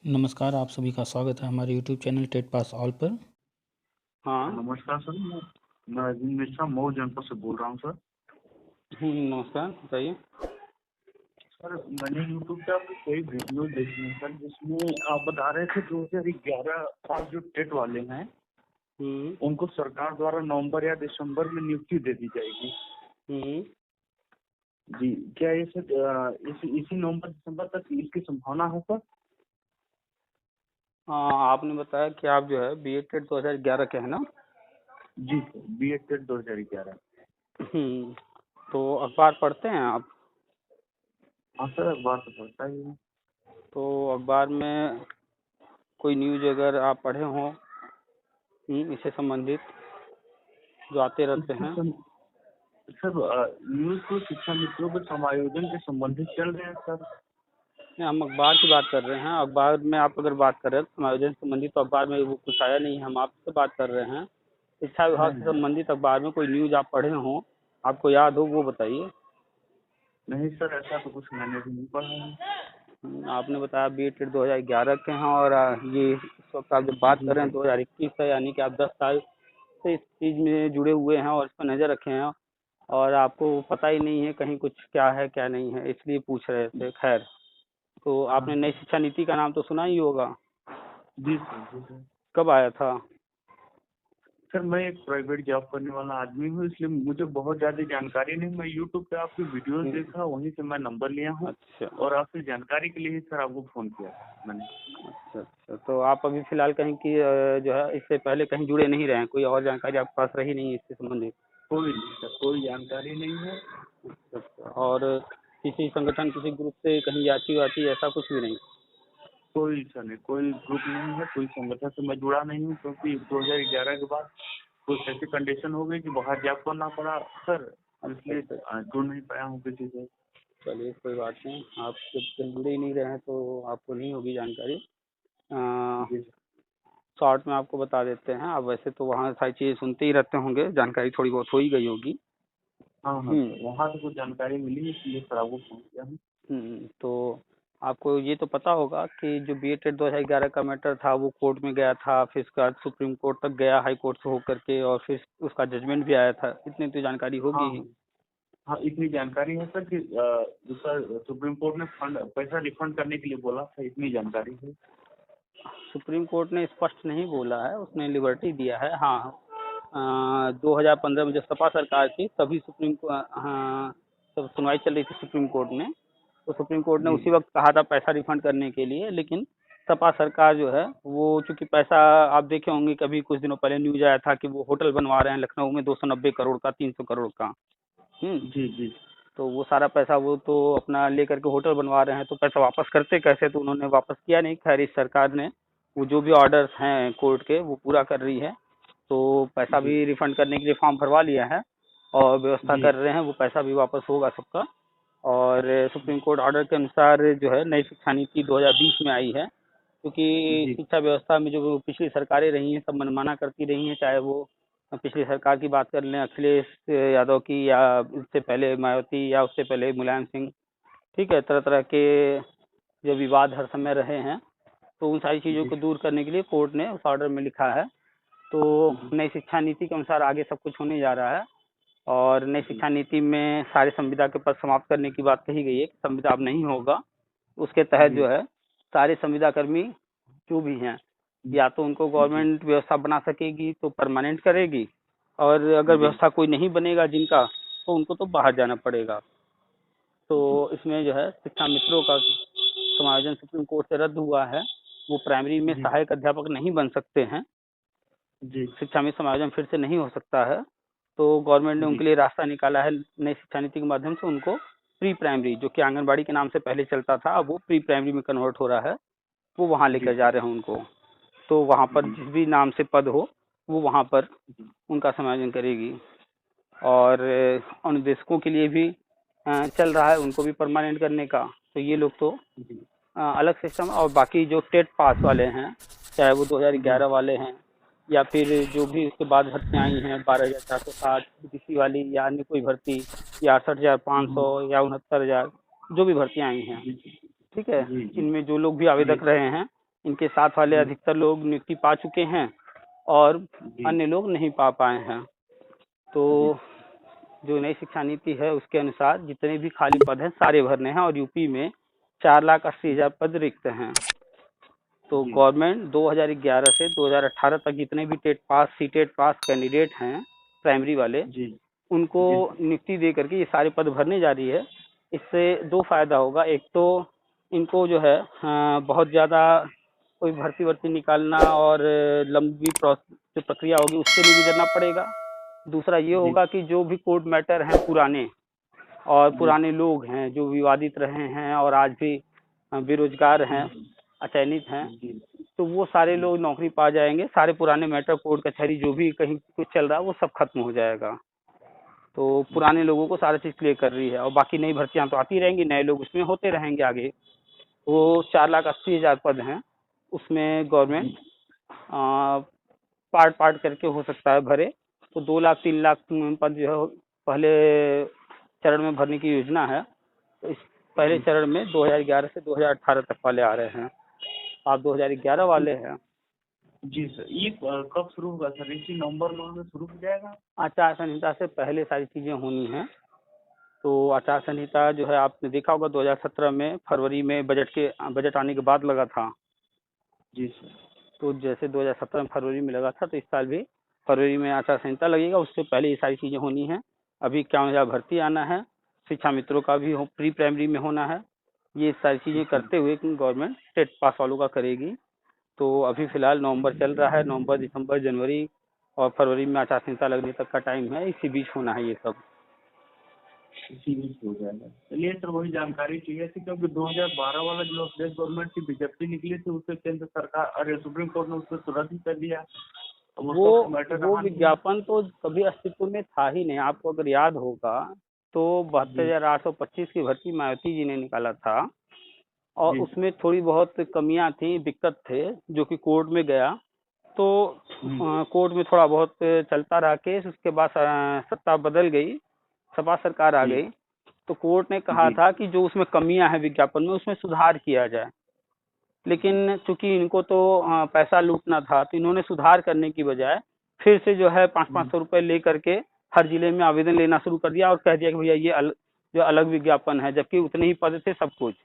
नमस्कार, आप सभी का स्वागत है हमारे YouTube channel TET pass all पर। हाँ नमस्कार सर। मैं अरविंद मिश्रा मऊ जनपद से बोल रहा हूँ सर। नमस्कार, बताइए। सर मैंने यूट्यूब पे आपके कई वीडियो देखे हैं सर, जिसमें आप बता रहे थे 2011 पास जो टेट वाले हैं उनको सरकार द्वारा नवंबर या दिसंबर में नियुक्ति दे दी जाएगी। जी, क्या ये सर इसी नवंबर दिसंबर तक इसकी संभावना है सर? आपने बताया कि आप जो है BEd टेट 2011 के हैं ना? जी सर, BEd टेट 2011। तो अखबार पढ़ते हैं आप? हाँ सर, अखबार तो पढ़ता ही है। तो अखबार में कोई न्यूज अगर आप पढ़े हों इससे संबंधित जो आते रहते हैं? सर न्यूज तो शिक्षा मित्रों के समायोजन के संबंधित चल रहे हैं सर। नहीं, हम अखबार की बात कर रहे हैं। अखबार में आप अगर बात कर रहे हैं तो समायोजन से संबंधित तो अखबार में वो कुछ आया नहीं है। हम आपसे बात कर रहे हैं शिक्षा विभाग से संबंधित अखबार में कोई न्यूज आप पढ़े हों, आपको याद हो, वो बताइए। नहीं सर, ऐसा तो कुछ मैंने भी नहीं पढ़ा है। आपने बताया BEd टेट 2011 के हैं और ये इस वक्त आप जब बात कर रहे हैं 2021 है, यानी कि आप 10 साल से इस चीज़ में जुड़े हुए हैं और इस पर नज़र रखे हैं और आपको पता ही नहीं है कहीं कुछ क्या है क्या नहीं है, इसलिए पूछ रहे थे। खैर, तो आपने नई शिक्षा नीति का नाम तो सुना ही होगा। जी सर, जी सर। कब आया था? सर मैं एक प्राइवेट जॉब करने वाला आदमी हूँ, इसलिए मुझे बहुत ज़्यादा जानकारी नहीं। मैं यूट्यूब पे आपकी वीडियोस देखा, वहीं से मैं नंबर लिया हूँ। अच्छा, और आपसे जानकारी के लिए ही सर आपको फ़ोन किया मैंने। अच्छा अच्छा। तो आप अभी फिलहाल कहीं की जो है इससे पहले कहीं जुड़े नहीं रहे हैं, कोई और जानकारी आपके पास रही नहीं इससे संबंधित? कोई नहीं सर, कोई जानकारी नहीं है। अच्छा अच्छा। और किसी संगठन, किसी ग्रुप से कहीं जाती वाती ऐसा कुछ भी नहीं? कोई सर नहीं, कोई ग्रुप नहीं है, कोई संगठन से मैं जुड़ा नहीं हूँ, क्योंकि 2011 के बाद कुछ ऐसी कंडीशन हो गई कि बाहर जॉब करना पड़ा सर, इसलिए जुड़ नहीं पाया हूँ किसी से। चलिए, कोई बात नहीं। आप जब तक जुड़े ही नहीं रहे हैं तो आपको नहीं होगी जानकारी। जी शॉर्ट में आपको बता देते हैं। आप वैसे तो वहाँ सारी चीज़ें सुनते ही रहते होंगे, जानकारी थोड़ी बहुत हो ही गई होगी। हाँ हाँ सर, वहाँ से कुछ जानकारी मिली, इसलिए सर आपको फोन किया हूँ। तो आपको ये तो पता होगा कि जो BEd टेट 2011 का मैटर था वो कोर्ट में गया था, फिर उसके बाद सुप्रीम कोर्ट तक गया, हाई कोर्ट से होकर के, और फिर उसका जजमेंट भी आया था। इतनी तो जानकारी होगी हाँ ही। हाँ, इतनी जानकारी है सर कि सर सुप्रीम कोर्ट ने फंड पैसा रिफंड करने के लिए बोला था, इतनी जानकारी है। सुप्रीम कोर्ट ने स्पष्ट नहीं बोला है, उसने लिबर्टी दिया है। हाँ, 2015 में जब सपा सरकार थी तभी हाँ, तब सुनवाई चल रही थी सुप्रीम कोर्ट में, तो सुप्रीम कोर्ट ने जी उसी वक्त कहा था पैसा रिफंड करने के लिए। लेकिन सपा सरकार जो है वो, चूंकि पैसा, आप देखे होंगे कभी कुछ दिनों पहले न्यूज आया था कि वो होटल बनवा रहे हैं लखनऊ में 290 करोड़ का, 300 करोड़ का। जी जी। तो वो सारा पैसा वो तो अपना लेकर के होटल बनवा रहे हैं, तो पैसा वापस करते कैसे? तो उन्होंने वापस किया नहीं। खैर, इस सरकार ने वो जो भी ऑर्डर्स हैं कोर्ट के वो पूरा कर रही है, तो पैसा जी भी रिफंड करने के लिए फॉर्म भरवा लिया है और व्यवस्था जी कर रहे हैं, वो पैसा भी वापस होगा सबका। और सुप्रीम कोर्ट ऑर्डर के अनुसार जो है नई शिक्षा नीति 2020 में आई है, क्योंकि जी शिक्षा व्यवस्था में जो पिछली सरकारें रही हैं सब मनमाना करती रही हैं, चाहे वो पिछली सरकार की बात कर लें अखिलेश यादव की, या इससे पहले मायावती, या उससे पहले मुलायम सिंह। ठीक है, तरह तरह के जो विवाद हर समय रहे हैं, तो उन सारी चीज़ों जी को दूर करने के लिए कोर्ट ने उस ऑर्डर में लिखा है। तो जी नई शिक्षा नीति के अनुसार आगे सब कुछ होने जा रहा है। और नई जी शिक्षा नीति में सारे संविदा के पद समाप्त करने की बात कही गई है कि संविदा अब नहीं होगा। उसके तहत जी जो है सारे संविदा कर्मी जो भी हैं, या तो उनको जी गवर्नमेंट व्यवस्था बना सकेगी तो परमानेंट करेगी, और अगर जी व्यवस्था कोई नहीं बनेगा जिनका, तो उनको तो बाहर जाना पड़ेगा। तो इसमें जो है शिक्षा मित्रों का समायोजन सुप्रीम कोर्ट से रद्द हुआ है। वो प्राइमरी में जी सहायक अध्यापक नहीं बन सकते हैं, जी शिक्षा में समायोजन फिर से नहीं हो सकता है। तो गवर्नमेंट ने जी उनके लिए रास्ता निकाला है नई शिक्षा नीति के माध्यम से। उनको प्री प्राइमरी, जो कि आंगनबाड़ी के नाम से पहले चलता था, अब वो प्री प्राइमरी में कन्वर्ट हो रहा है, वो वहाँ जी लेकर जा रहे हैं उनको। तो वहाँ पर जी जिस भी नाम से पद हो वो वहाँ पर उनका समायोजन करेगी। और अनुदेशकों के लिए भी चल रहा है, उनको भी परमानेंट करने का। तो ये लोग तो जी अलग सिस्टम। और बाकी जो टेट पास वाले हैं, चाहे वो 2011 वाले हैं, या फिर जो भी उसके बाद भर्तियाँ आई हैं 12,460 बीटीसी वाली, या अन्य कोई भर्ती, या 68,500 या 69,000, जो भी भर्तियाँ आई हैं, जी ठीक है, जी जी इनमें जो लोग भी जी आवेदक रहे हैं, इनके साथ वाले अधिकतर लोग नियुक्ति पा चुके हैं और अन्य लोग नहीं पा पाए हैं। तो जो नई शिक्षा नीति है उसके अनुसार जितने भी खाली पद हैं सारे भरने हैं और यूपी में 4,80,000 पद रिक्त हैं। तो गवर्नमेंट 2011 से 2018 तक जितने भी टेट पास सीटेट पास कैंडिडेट हैं प्राइमरी वाले उनको नियुक्ति दे करके ये सारे पद भरने जा रही है। इससे दो फायदा होगा, एक तो इनको जो है बहुत ज़्यादा कोई भर्ती निकालना और लंबी जो प्रक्रिया होगी उससे भी गुजरना पड़ेगा। दूसरा ये होगा कि जो भी कोर्ट मैटर हैं पुराने लोग हैं जो विवादित रहे हैं और आज भी बेरोजगार हैं, अचयनित हैं, तो वो सारे लोग नौकरी पा जाएंगे। सारे पुराने मैटर कोर्ट कचहरी जो भी कहीं कुछ चल रहा है वो सब खत्म हो जाएगा। तो पुराने लोगों को सारा चीज़ क्लियर कर रही है और बाकी नई भर्तियां तो आती रहेंगी, नए लोग उसमें होते रहेंगे आगे। वो 4,80,000 पद हैं, उसमें गवर्नमेंट पार्ट करके हो सकता है भरे। तो 2 लाख 3 लाख पद जो है पहले चरण में भरने की योजना है। तो इस पहले चरण में 2011 से 2018 तक वाले आ रहे हैं। आप 2011 वाले हैं। जी सर, ये कब शुरू होगा सर? इसी नवंबर में शुरू हो जाएगा? आचार संहिता से पहले सारी चीज़ें होनी हैं। तो आचार संहिता जो है आपने देखा होगा 2017 में फरवरी में बजट आने के बाद लगा था। जी सर। तो जैसे 2017 में फरवरी में लगा था तो इस साल भी फरवरी में आचार संहिता लगेगा, उससे पहले ये सारी चीज़ें होनी है। अभी 51,000 भर्ती आना है, शिक्षा मित्रों का भी प्री प्राइमरी में होना है। ये सारी चीज़ें करते हुए गवर्नमेंट टेट पास वालों का करेगी। तो अभी फिलहाल नवंबर चल रहा है, नवंबर दिसंबर जनवरी और फरवरी में आचार संहिता लगने तक का टाइम है, इसी बीच होना है ये सब। इसी बीच हो जाएगा। चलिए सर, वही जानकारी चाहिए थी क्योंकि 2012 वाला जो प्रदेश गवर्नमेंट की विज्ञप्ति निकली थी उससे केंद्र सरकार सुप्रीम कोर्ट ने उसको तुरंत ही कर दिया। वो विज्ञापन तो कभी अस्तित्व में था ही नहीं। आपको अगर याद होगा तो 72,825 की भर्ती मायावती जी ने निकाला था और उसमें थोड़ी बहुत कमियां थी, दिक्कत थे, जो कि कोर्ट में गया। तो कोर्ट में थोड़ा बहुत चलता रहा केस, उसके बाद सत्ता बदल गई, सपा सरकार आ गई। तो कोर्ट ने कहा था कि जो उसमें कमियां हैं विज्ञापन में उसमें सुधार किया जाए। लेकिन चूंकि इनको तो पैसा लूटना था तो इन्होंने सुधार करने की बजाय फिर से जो है 500-500 रुपए ले करके हर जिले में आवेदन लेना शुरू कर दिया और कह दिया कि भैया ये जो अलग विज्ञापन है, जबकि उतने ही पद थे सब कुछ।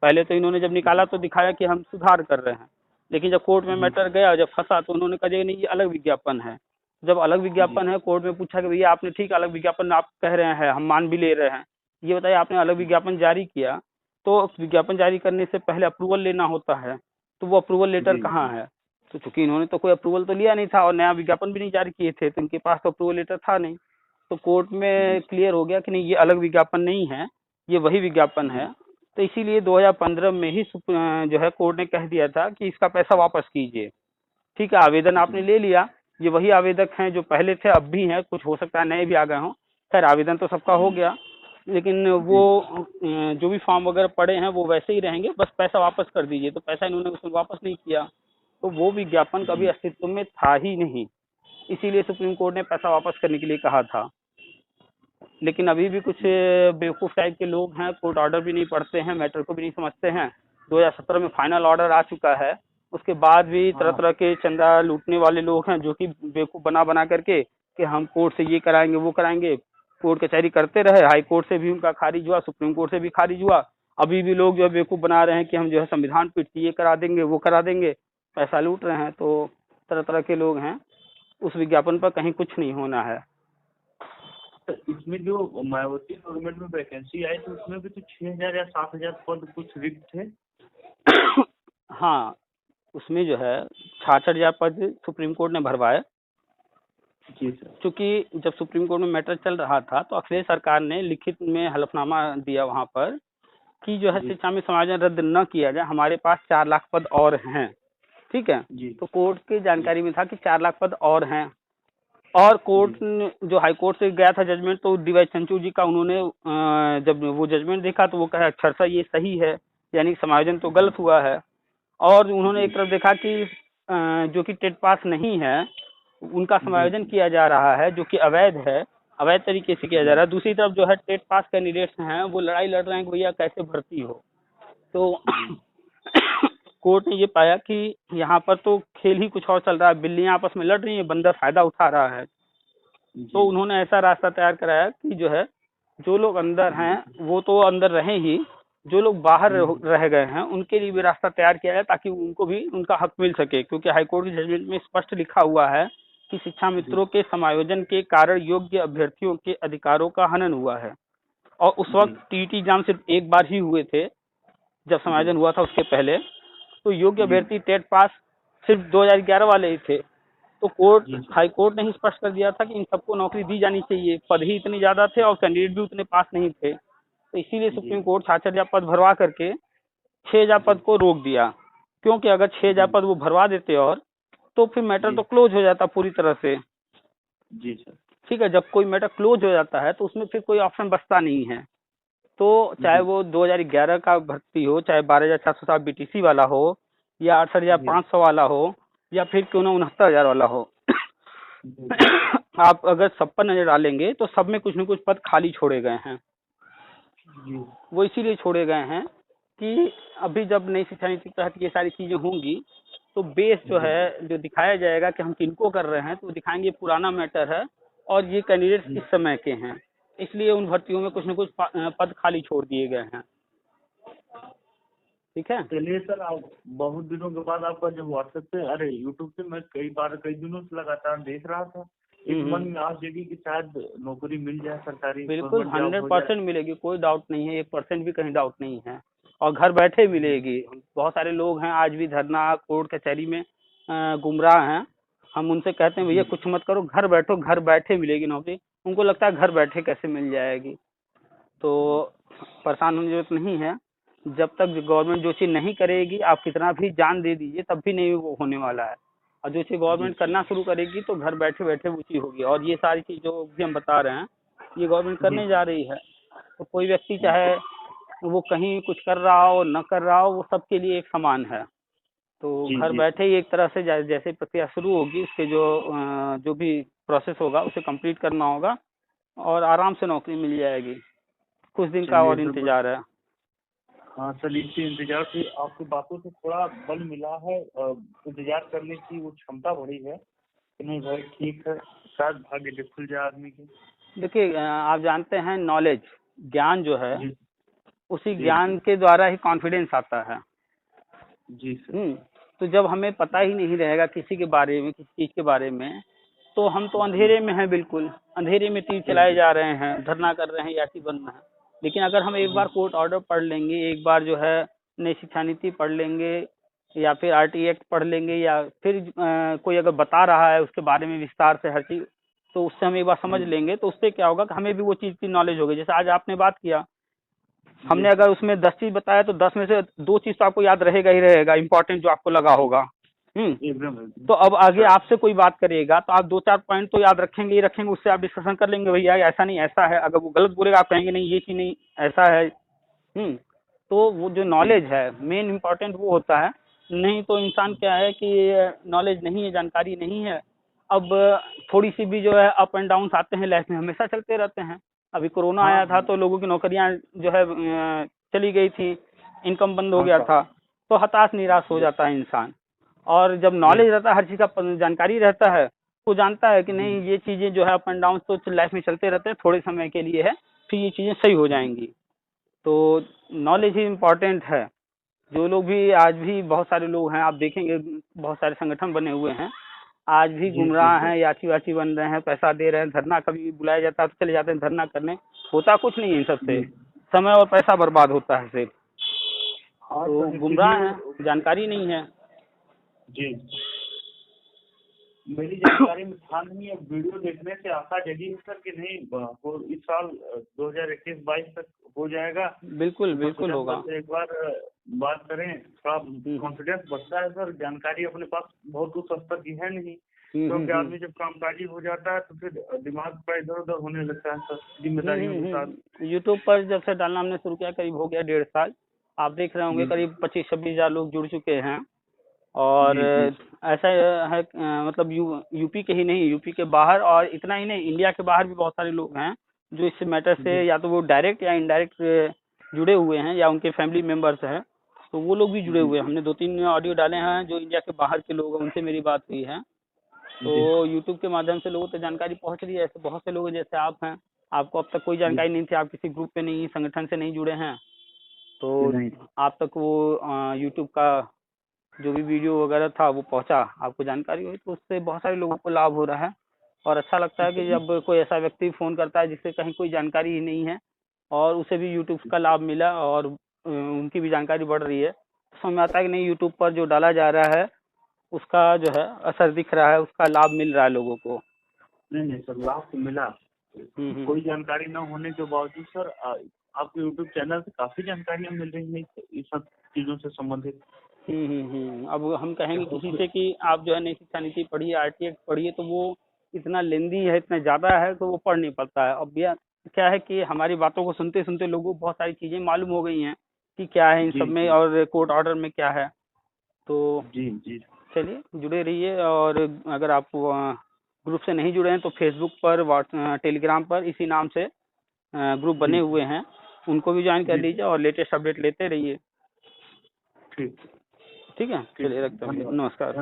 पहले तो इन्होंने जब निकाला तो दिखाया कि हम सुधार कर रहे हैं, लेकिन जब कोर्ट में मैटर गया, जब फंसा तो उन्होंने कहा नहीं ये अलग विज्ञापन है। जब अलग विज्ञापन है, कोर्ट में पूछा कि भैया आपने ठीक अलग विज्ञापन आप कह रहे हैं, हम मान भी ले रहे हैं, ये बताइए आपने अलग विज्ञापन जारी किया तो विज्ञापन जारी करने से पहले अप्रूवल लेना होता है, तो वो अप्रूवल लेटर कहाँ है? तो चूंकि इन्होंने तो कोई अप्रूवल तो लिया नहीं था और नया विज्ञापन भी नहीं जारी किए थे तो इनके पास तो अप्रूवल लेटर था नहीं। तो कोर्ट में क्लियर हो गया कि नहीं ये अलग विज्ञापन नहीं है, ये वही विज्ञापन है। तो इसीलिए 2015 में ही जो है कोर्ट ने कह दिया था कि इसका पैसा वापस कीजिए। ठीक है, आवेदन आपने ले लिया, ये वही आवेदक हैं जो पहले थे अब भी हैं, कुछ हो सकता है नए भी आ गए हों। खैर आवेदन तो सबका हो गया, लेकिन वो जो भी फॉर्म वगैरह पड़े हैं वो वैसे ही रहेंगे, बस पैसा वापस कर दीजिए। तो पैसा इन्होंने उसमें वापस नहीं किया, तो वो विज्ञापन कभी अस्तित्व में था ही नहीं, इसीलिए सुप्रीम कोर्ट ने पैसा वापस करने के लिए कहा था। लेकिन अभी भी कुछ बेवकूफ़ टाइप के लोग हैं, कोर्ट ऑर्डर भी नहीं पढ़ते हैं, मैटर को भी नहीं समझते हैं। 2017 में फाइनल ऑर्डर आ चुका है, उसके बाद भी तरह तरह के चंदा लूटने वाले लोग हैं जो कि बेवकूफ़ बना करके कि हम कोर्ट से ये कराएंगे वो कराएंगे, कोर्ट कचहरी करते रहे, हाई कोर्ट से भी उनका खारिज हुआ, सुप्रीम कोर्ट से भी खारिज हुआ। अभी भी लोग जो है बेवकूफ़ बना रहे हैं कि हम जो है संविधान पीठ से ये करा देंगे वो करा देंगे, पैसा लूट रहे हैं। तो तरह तरह के लोग हैं, उस विज्ञापन पर कहीं कुछ नहीं होना है। तो इसमें जो मायावती गवर्नमेंट में वैकेंसी आई थी उसमें भी तो 6,000 या 7,000 पद कुछ रिक्त थे। हाँ, उसमें जो है 66,000 पद सुप्रीम कोर्ट ने भरवाए। जी सर। क्योंकि जब सुप्रीम कोर्ट में मैटर चल रहा था तो अखिलेश सरकार ने लिखित में हलफनामा दिया वहां पर कि जो है शिक्षा में समायोजन रद्द न किया जाए, हमारे पास 4 लाख पद और हैं। ठीक है जी। तो कोर्ट की जानकारी में था कि 4 लाख पद और हैं, और कोर्ट जो हाई कोर्ट से गया था जजमेंट, तो डीवाई चंचू जी का उन्होंने जब वो जजमेंट देखा तो वो कहा अक्षरशः ये सही है, यानी समायोजन तो गलत हुआ है। और उन्होंने एक तरफ देखा कि जो कि टेट पास नहीं है उनका समायोजन किया जा रहा है, जो कि अवैध है, अवैध तरीके से किया जा रहा है। दूसरी तरफ जो है टेट पास कैंडिडेट्स हैं वो लड़ाई लड़ रहे हैं कि भैया कैसे भर्ती हो। तो कोर्ट ने ये पाया कि यहाँ पर तो खेल ही कुछ और चल रहा है, बिल्लियां आपस में लड़ रही हैं, बंदर फायदा उठा रहा है। तो उन्होंने ऐसा रास्ता तैयार कराया कि जो है, जो लोग अंदर हैं वो तो अंदर रहें ही, जो लोग बाहर रह गए हैं उनके लिए भी रास्ता तैयार किया जाए, ताकि उनको भी उनका हक मिल सके। क्योंकि हाईकोर्ट की जजमेंट में स्पष्ट लिखा हुआ है कि शिक्षा मित्रों के समायोजन के कारण योग्य अभ्यर्थियों के अधिकारों का हनन हुआ है। और उस वक्त टीईटी एग्जाम सिर्फ एक बार ही हुए थे जब समायोजन हुआ था, उसके पहले तो योग्य अभ्यर्थी टेट पास सिर्फ 2011 वाले ही थे। तो हाई कोर्ट ने ही स्पष्ट कर दिया था कि इन सबको नौकरी दी जानी चाहिए, पद ही इतने ज्यादा थे और कैंडिडेट भी उतने पास नहीं थे। तो इसीलिए सुप्रीम कोर्ट 66,000 पद भरवा करके 6,000 पद को रोक दिया। क्योंकि अगर 6,000 पद वो भरवा देते और तो फिर मैटर तो क्लोज हो जाता पूरी तरह से। जी सर। ठीक है, जब कोई मैटर क्लोज हो जाता है तो उसमें फिर कोई ऑप्शन बचता नहीं है। तो चाहे वो 2011 का भर्ती हो, चाहे 12,407 बीटीसी वाला हो, या 68,500 वाला हो, या फिर क्यों ना 69,000 वाला हो, आप अगर सब पर नजर डालेंगे तो सब में कुछ न कुछ पद खाली छोड़े गए हैं। वो इसीलिए छोड़े गए हैं कि अभी जब नई शिक्षा नीति के तहत ये सारी चीजें होंगी तो बेस जो है, जो दिखाया जाएगा कि हम किनको कर रहे हैं, तो दिखाएंगे पुराना मैटर है और ये कैंडिडेट इस समय के हैं, इसलिए उन भर्तियों में कुछ न कुछ पद खाली छोड़ दिए गए हैं। ठीक है, चलिए सर, आप बहुत दिनों के बाद आपका जब व्हाट्सएप पे, अरे यूट्यूब पे मैं कई दिनों से लगातार देख रहा था, एक मन में आस जगी कि शायद नौकरी मिल जाए सरकारी। बिल्कुल 100% मिलेगी, कोई डाउट नहीं है, 1% भी कहीं डाउट नहीं है, और घर बैठे मिलेगी। बहुत सारे लोग हैं आज भी धरना कोर्ट कचहरी में गुमराह हैं, हम उनसे कहते हैं भैया कुछ मत करो, घर बैठो, घर बैठे मिलेगी नौकरी। उनको लगता है घर बैठे कैसे मिल जाएगी, तो परेशान होने की जरूरत नहीं है। जब तक गवर्नमेंट जो चीज़ नहीं करेगी, आप कितना भी जान दे दीजिए तब भी नहीं वो होने वाला है। और जो चीज़ गवर्नमेंट करना शुरू करेगी तो घर बैठे बैठे वो चीज़ होगी। और ये सारी चीज़ जो भी हम बता रहे हैं ये गवर्नमेंट करने जा रही है। तो कोई व्यक्ति चाहे वो कहीं कुछ कर रहा हो न कर रहा हो, वो सबके लिए एक समान है। तो घर बैठे ही एक तरह से जैसे प्रक्रिया शुरू होगी, उसके जो भी प्रोसेस होगा उसे कंप्लीट करना होगा और आराम से नौकरी मिल जाएगी। कुछ दिन का और इंतजार है। हाँ सर, इसी इंतजार से आपकी बातों से थोड़ा बल मिला है, इंतजार करने की वो क्षमता बढ़ी है कि नहीं भाई ठीक है, शायद भाग्य खुल जाए आदमी की। देखिए, आप जानते हैं नॉलेज, ज्ञान जो है उसी ज्ञान के द्वारा ही कॉन्फिडेंस आता है। जी सर। तो जब हमें पता ही नहीं रहेगा किसी के बारे में, किसी चीज के बारे में, तो हम तो अंधेरे में हैं, बिल्कुल अंधेरे में तीर चलाए जा रहे हैं, धरना कर रहे हैं, याची बन रहे हैं। लेकिन अगर हम एक बार कोर्ट ऑर्डर पढ़ लेंगे, एक बार जो है नई शिक्षा नीति पढ़ लेंगे, या फिर आरटी एक्ट पढ़ लेंगे, या फिर कोई अगर बता रहा है उसके बारे में विस्तार से हर चीज, तो उससे हम एक बार समझ लेंगे, तो उससे क्या होगा कि हमें भी वो चीज की नॉलेज होगी। जैसे आज आपने बात किया, हमने अगर उसमें 10 चीज बताया तो 10 में से 2 चीज तो आपको याद रहेगा ही रहेगा, इंपॉर्टेंट जो आपको लगा होगा। तो अब आगे आपसे कोई बात करेगा तो आप 2-4 पॉइंट तो याद रखेंगे ही रखेंगे, उससे आप डिस्कशन कर लेंगे, भैया ऐसा नहीं ऐसा है। अगर वो गलत बोलेगा आप कहेंगे नहीं ये चीज नहीं ऐसा है। तो वो जो नॉलेज है मेन इम्पोर्टेंट वो होता है। नहीं तो इंसान क्या है कि नॉलेज नहीं है, जानकारी नहीं है, अब थोड़ी सी भी जो है अप एंड डाउन आते हैं लाइफ में, हमेशा चलते रहते हैं। अभी कोरोना आया था तो लोगों की नौकरियां जो है चली गई थी, इनकम बंद हो गया था, तो हताश निराश हो जाता है इंसान। और जब नॉलेज रहता है, हर चीज का जानकारी रहता है, तो जानता है कि नहीं ये चीजें जो है अप एंड डाउन तो लाइफ में चलते रहते हैं, थोड़े समय के लिए है, फिर ये चीजें सही हो जाएंगी। तो नॉलेज ही इम्पोर्टेंट है। जो लोग भी आज भी बहुत सारे लोग हैं, आप देखेंगे बहुत सारे संगठन बने हुए हैं, आज भी गुमराह हैं, याची वाची बन रहे हैं, पैसा दे रहे हैं, धरना कभी बुलाया जाता है तो चले जाते हैं धरना करने, होता कुछ नहीं है इन सबसे, समय और पैसा बर्बाद होता है सिर्फ। तो गुमराह है, जानकारी नहीं है। जी, मेरी जानकारी में था नहीं, अब वीडियो देखने से आशा जगी है सर कि नहीं इस साल 2021-22 तक हो जाएगा। बिल्कुल बिल्कुल होगा। एक बार बात करें, थोड़ा कॉन्फिडेंस बढ़ता है सर। जानकारी अपने पास बहुत कुछ स्तर की है नहीं, क्योंकि आदमी जब कामकाजी हो जाता है तो फिर दिमाग पर इधर उधर होने लगता है सर, जिम्मेदारियों के साथ। यूट्यूब पर जब से डालना हमने शुरू किया करीब हो गया 1.5 साल, आप देख रहे होंगे करीब 25-26 हजार लोग जुड़ चुके हैं। और ऐसा है मतलब यूपी के ही नहीं, यूपी के बाहर, और इतना ही नहीं इंडिया के बाहर भी बहुत सारे लोग हैं जो इस मैटर से या तो वो डायरेक्ट या इनडायरेक्ट जुड़े हुए हैं, या उनके फैमिली मेंबर्स हैं। तो वो लोग भी जुड़े हुए हैं। हमने 2-3 ऑडियो डाले हैं जो इंडिया के बाहर के लोग हैं, उनसे मेरी बात हुई है। तो यूट्यूब के माध्यम से लोगों तक जानकारी पहुंच रही है। ऐसे बहुत से लोग हैं, जैसे आप हैं, आपको अब तक कोई जानकारी नहीं थी, आप किसी ग्रुप पे नहीं, संगठन से नहीं जुड़े हैं, तो आप तक वो यूट्यूब का जो भी वीडियो वगैरह था वो पहुंचा, आपको जानकारी हुई, तो उससे बहुत सारे लोगों को लाभ हो रहा है। और अच्छा लगता है कि जब कोई ऐसा व्यक्ति फ़ोन करता है जिससे कहीं कोई जानकारी ही नहीं है और उसे भी यूट्यूब का लाभ मिला और उनकी भी जानकारी बढ़ रही है, तो समझ में आता है कि नहीं, यूट्यूब पर जो डाला जा रहा है उसका जो है असर दिख रहा है, उसका लाभ मिल रहा है लोगों को। नहीं सर, लाभ तो मिला। कोई जानकारी न होने के बावजूद सर आपके यूट्यूब चैनल से काफी जानकारियां मिल रही हैं इस सब चीजों से संबंधित। अब हम कहेंगे किसी से कि आप जो है नई शिक्षा नीति पढ़िए, RTX पढ़िए, तो वो इतना लेंदी है, इतना ज़्यादा है तो वो पढ़ नहीं पाता है। अब भैया क्या है कि हमारी बातों को सुनते सुनते लोगों को बहुत सारी चीज़ें मालूम हो गई हैं कि क्या है इन सब में और कोर्ट ऑर्डर में क्या है। तो जी चलिए जुड़े रहिए। और अगर आप ग्रुप से नहीं जुड़े हैं तो फेसबुक पर, टेलीग्राम पर इसी नाम से ग्रुप बने हुए हैं, उनको भी ज्वाइन कर लीजिए और लेटेस्ट अपडेट लेते रहिए। ठीक है, चलिए रखते हैं, नमस्कार।